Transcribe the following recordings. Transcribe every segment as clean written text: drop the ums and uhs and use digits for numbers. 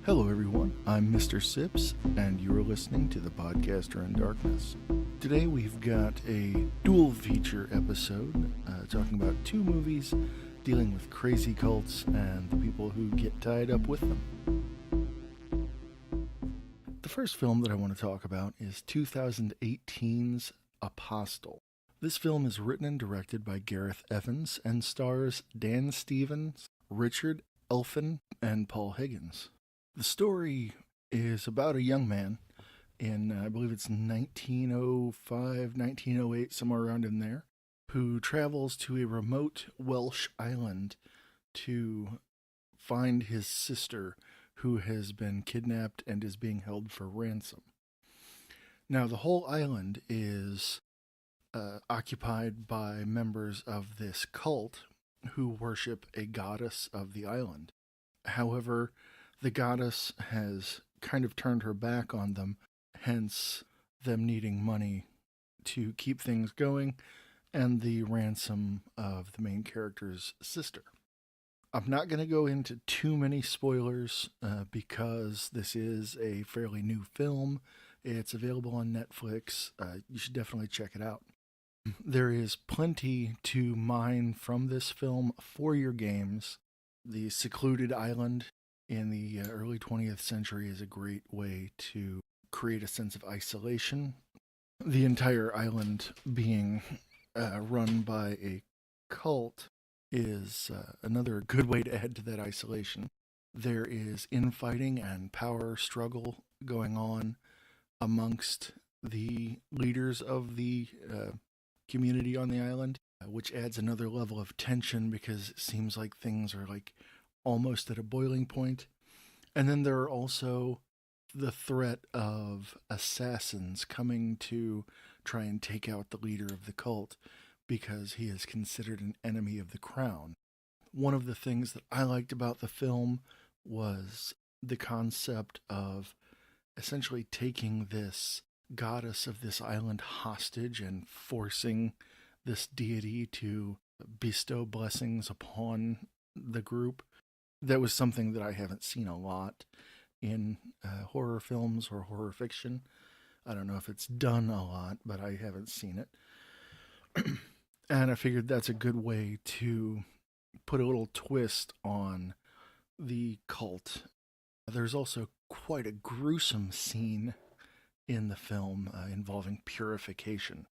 Hello, everyone. I'm Mr. Sips, and you're listening to the Podcaster in Darkness. Today, we've got a dual feature episode talking about two movies dealing with crazy cults and the people who get tied up with them. The first film that I want to talk about is 2018's Apostle. This film is written and directed by Gareth Evans and stars Dan Stevens, Richard Elfin, and Paul Higgins. The story is about a young man in, I believe it's 1905, 1908, somewhere around in there, who travels to a remote Welsh island to find his sister, who has been kidnapped and is being held for ransom. Now, the whole island is occupied by members of this cult who worship a goddess of the island. However, the goddess has kind of turned her back on them, hence them needing money to keep things going and the ransom of the main character's sister. I'm not going to go into too many spoilers because this is a fairly new film. It's available on Netflix. You should definitely check it out. There is plenty to mine from this film for your games. The secluded island in the early 20th century is a great way to create a sense of isolation. The entire island being run by a cult is another good way to add to that isolation. There is infighting and power struggle going on amongst the leaders of the community on the island, which adds another level of tension because it seems like things are like almost at a boiling point. And then there are also the threat of assassins coming to try and take out the leader of the cult because he is considered an enemy of the crown. One of the things that I liked about the film was the concept of essentially taking this goddess of this island hostage and forcing this deity to bestow blessings upon the group. That was something that I haven't seen a lot in horror films or horror fiction. I don't know if it's done a lot, but I haven't seen it. And I figured that's a good way to put a little twist on the cult. There's also quite a gruesome scene in the film involving purification.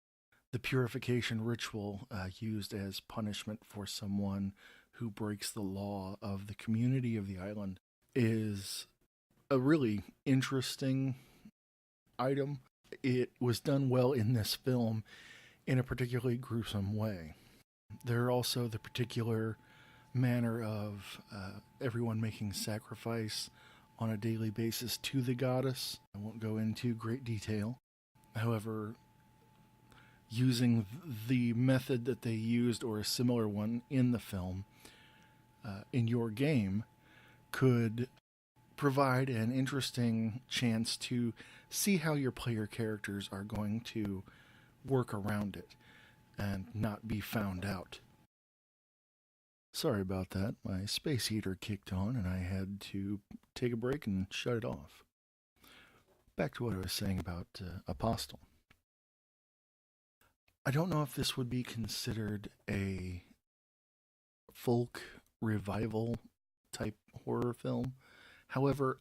The purification ritual used as punishment for someone who breaks the law of the community of the island is a really interesting item. It was done well in this film in a particularly gruesome way. There are also the particular manner of everyone making sacrifice on a daily basis to the goddess. I won't go into great detail. However, using the method that they used or a similar one in the film in your game could provide an interesting chance to see how your player characters are going to work around it and not be found out. Sorry about that. My space heater kicked on and I had to take a break and shut it off. Back to what I was saying about Apostle. I don't know if this would be considered a folk revival type horror film. However,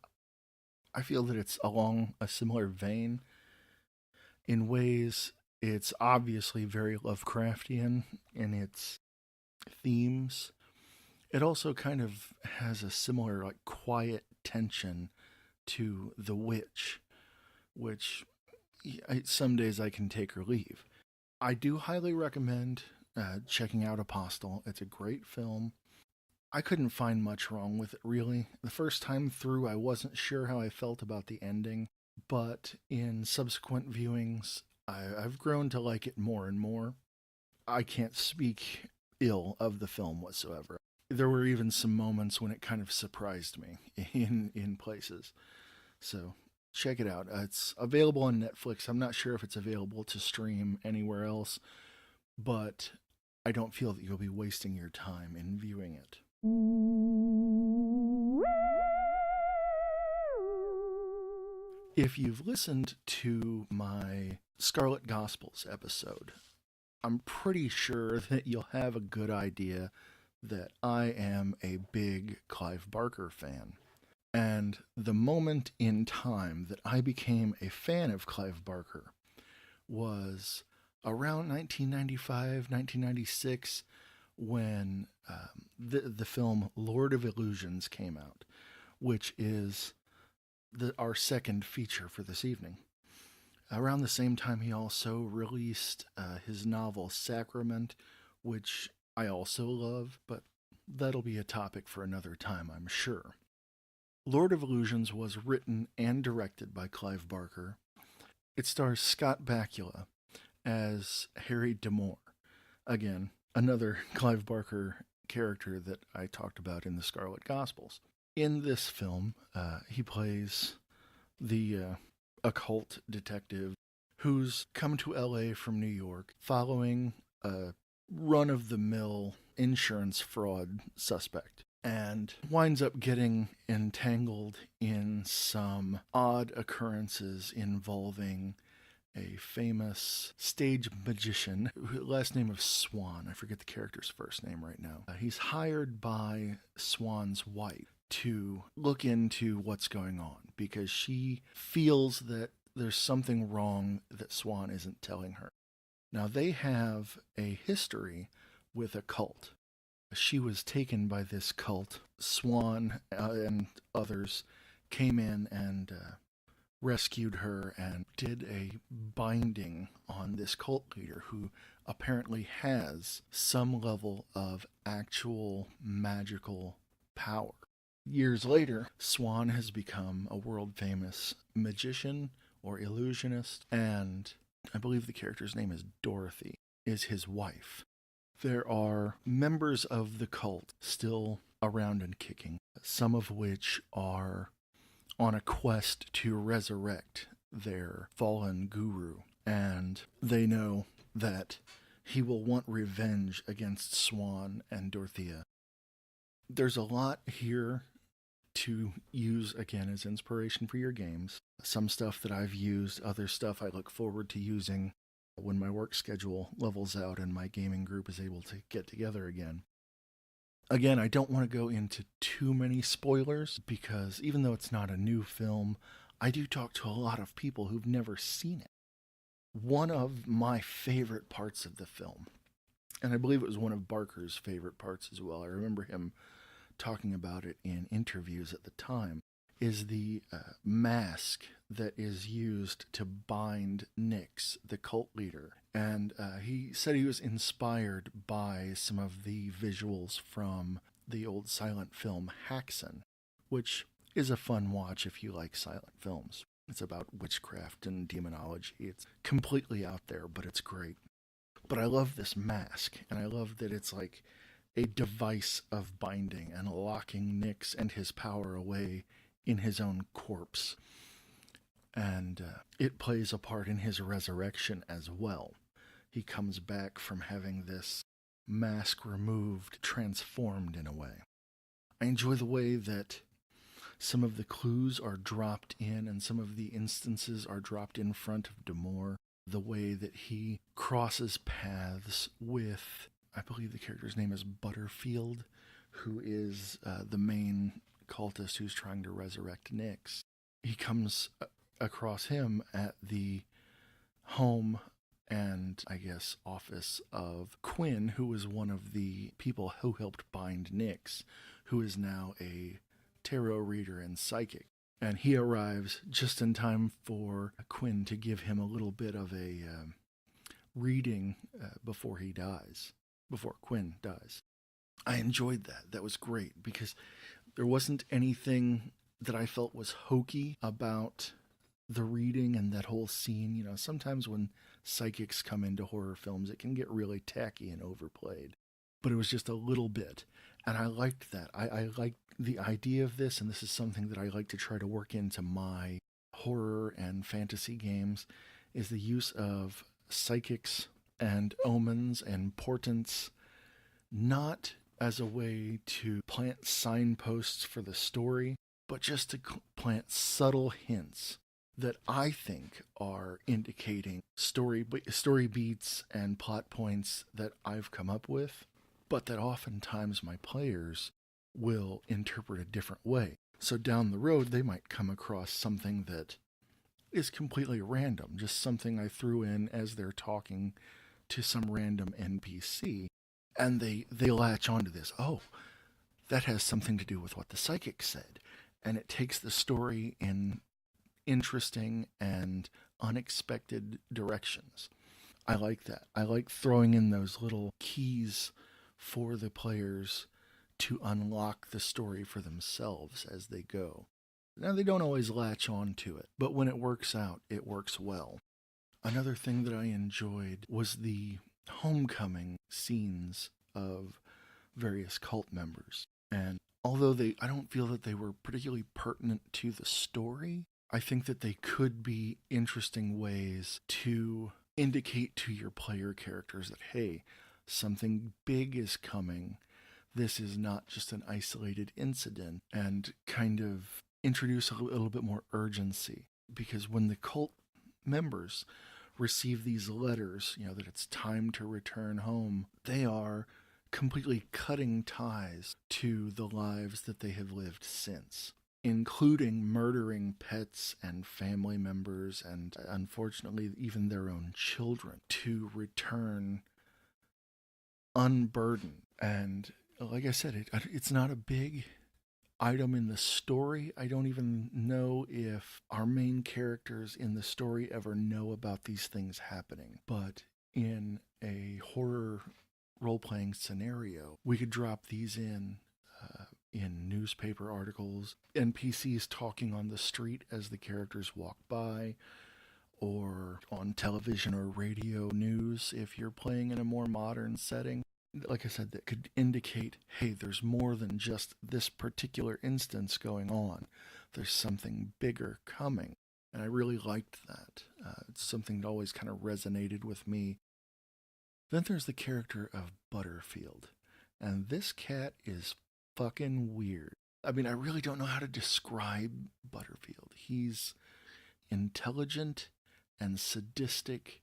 I feel that it's along a similar vein. In ways, it's obviously very Lovecraftian in its themes. It also kind of has a similar, like, quiet tension to The Witch, which some days I can take or leave. I do highly recommend checking out Apostle. It's a great film. I couldn't find much wrong with it, really. The first time through, I wasn't sure how I felt about the ending, but in subsequent viewings, I've grown to like it more and more. I can't speak ill of the film whatsoever. There were even some moments when it kind of surprised me in places. So check it out. It's available on Netflix. I'm not sure if it's available to stream anywhere else, but I don't feel that you'll be wasting your time in viewing it. If you've listened to my Scarlet Gospels episode, I'm pretty sure that you'll have a good idea that I am a big Clive Barker fan. And the moment in time that I became a fan of Clive Barker was around 1995, 1996, when the film Lord of Illusions came out, which is our second feature for this evening. Around the same time, he also released his novel Sacrament, which I also love, but that'll be a topic for another time, I'm sure. Lord of Illusions was written and directed by Clive Barker. It stars Scott Bakula as Harry D'Amour. Again, another Clive Barker character that I talked about in the Scarlet Gospels. In this film, he plays the occult detective who's come to LA from New York following a run of the mill insurance fraud suspect and winds up getting entangled in some odd occurrences involving a famous stage magician, last name of Swan. I forget the character's first name right now. He's hired by Swan's wife to look into what's going on because she feels that there's something wrong that Swan isn't telling her. Now, they have a history with a cult. She was taken by this cult. Swan and others came in and rescued her and did a binding on this cult leader who apparently has some level of actual magical power. Years later, Swan has become a world famous magician or illusionist, and I believe the character's name is Dorothy, is his wife. There are members of the cult still around and kicking, some of which are on a quest to resurrect their fallen guru, and they know that he will want revenge against Swan and Dorothea. There's a lot here to use again as inspiration for your games. Some stuff that I've used, other stuff I look forward to using when my work schedule levels out and my gaming group is able to get together again. Again, I don't want to go into too many spoilers because even though it's not a new film, I do talk to a lot of people who've never seen it. One of my favorite parts of the film, and I believe it was one of Barker's favorite parts as well, I remember him talking about it in interviews at the time, is the mask that is used to bind Nix, the cult leader. And he said he was inspired by some of the visuals from the old silent film Haxan, which is a fun watch if you like silent films. It's about witchcraft and demonology. It's completely out there, but it's great. But I love this mask, and I love that it's like a device of binding and locking Nix and his power away in his own corpse. And it plays a part in his resurrection as well. He comes back from having this mask removed, transformed in a way. I enjoy the way that some of the clues are dropped in and some of the instances are dropped in front of D'Amour. The way that he crosses paths with, I believe the character's name is Butterfield, who is the main cultist who's trying to resurrect Nix. He comes across him at the home and, I guess, office of Quinn, who was one of the people who helped bind Nix, who is now a tarot reader and psychic. And he arrives just in time for Quinn to give him a little bit of a reading before Quinn dies. I enjoyed that. That was great because there wasn't anything that I felt was hokey about the reading and that whole scene. You know, sometimes when psychics come into horror films, it can get really tacky and overplayed. But it was just a little bit. And I liked that. I liked the idea of this, and this is something that I like to try to work into my horror and fantasy games, is the use of psychics and omens and portents, not as a way to plant signposts for the story, but just to plant subtle hints that I think are indicating story beats and plot points that I've come up with, but that oftentimes my players will interpret a different way. So down the road, they might come across something that is completely random, just something I threw in as they're talking to some random NPC, and they latch onto this. Oh, that has something to do with what the psychic said, and it takes the story in interesting and unexpected directions. I like that. I like throwing in those little keys for the players to unlock the story for themselves as they go. Now, they don't always latch on to it, but when it works out, it works well. Another thing that I enjoyed was the homecoming scenes of various cult members. And although I don't feel that they were particularly pertinent to the story, I think that they could be interesting ways to indicate to your player characters that, hey, something big is coming. This is not just an isolated incident, and kind of introduce a little bit more urgency. Because when the cult members receive these letters, that it's time to return home, they are completely cutting ties to the lives that they have lived since, including murdering pets and family members and, unfortunately, even their own children to return unburdened. And like I said, it's not a big item in the story. I don't even know if our main characters in the story ever know about these things happening. But in a horror role-playing scenario, we could drop these in newspaper articles, NPCs talking on the street as the characters walk by, or on television or radio news if you're playing in a more modern setting. Like I said, that could indicate, hey, there's more than just this particular instance going on. There's something bigger coming. And I really liked that. It's something that always kind of resonated with me. Then there's the character of Butterfield. And this cat is fucking weird. I mean, I really don't know how to describe Butterfield. He's intelligent and sadistic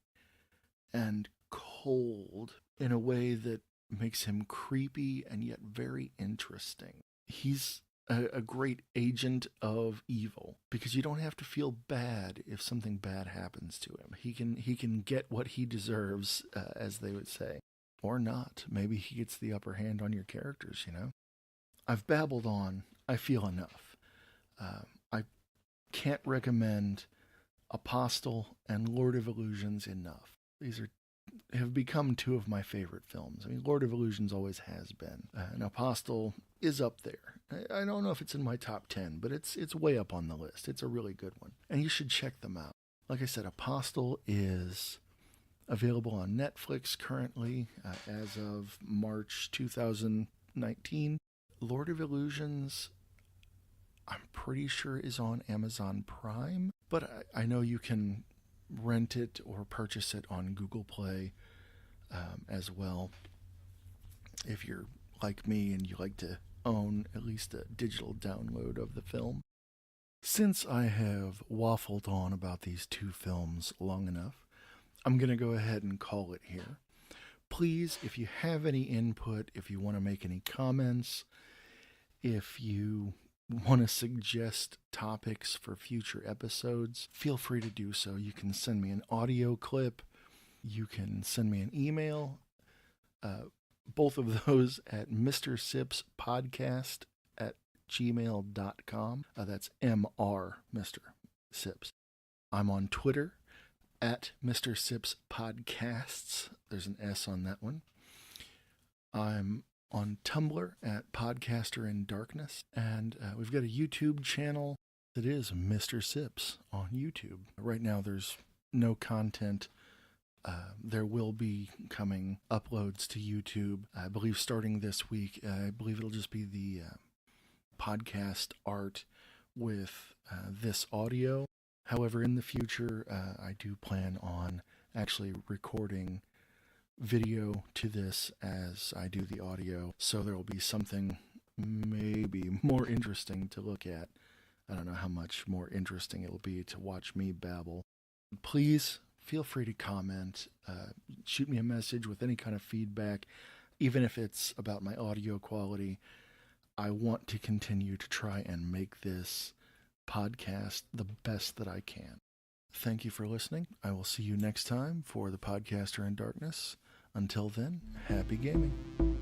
and cold in a way that makes him creepy and yet very interesting. He's a great agent of evil because you don't have to feel bad if something bad happens to him. He can get what he deserves, as they would say, or not. Maybe he gets the upper hand on your characters. I've babbled on. I feel enough. I can't recommend Apostle and Lord of Illusions enough. These have become two of my favorite films. I mean, Lord of Illusions always has been. And Apostle is up there. I don't know if it's in my top 10, but it's way up on the list. It's a really good one. And you should check them out. Like I said, Apostle is available on Netflix currently as of March 2019. Lord of Illusions, I'm pretty sure, is on Amazon Prime, but I know you can rent it or purchase it on Google Play as well, if you're like me and you like to own at least a digital download of the film. Since I have waffled on about these two films long enough, I'm going to go ahead and call it here. Please, if you have any input, if you want to make any comments, if you want to suggest topics for future episodes, feel free to do so. You can send me an audio clip. You can send me an email. Both of those at mrsippspodcast@gmail.com. That's MR, Mr. Sips. I'm on Twitter at Mr. Sips Podcasts. There's an S on that one. I'm on Tumblr at Podcaster in Darkness. And we've got a YouTube channel that is Mr. Sips on YouTube. Right now there's no content. There will be coming uploads to YouTube, I believe, starting this week. I believe it'll just be the podcast art with this audio. However, in the future, I do plan on actually recording video to this as I do the audio, so there will be something maybe more interesting to look at I don't know how much more interesting it'll be to watch me babble. Please feel free to comment, shoot me a message with any kind of feedback, even if it's about my audio quality. I want to continue to try and make this podcast the best that I can. Thank you for listening. I will see you next time for The Podcaster in Darkness. Until then, happy gaming.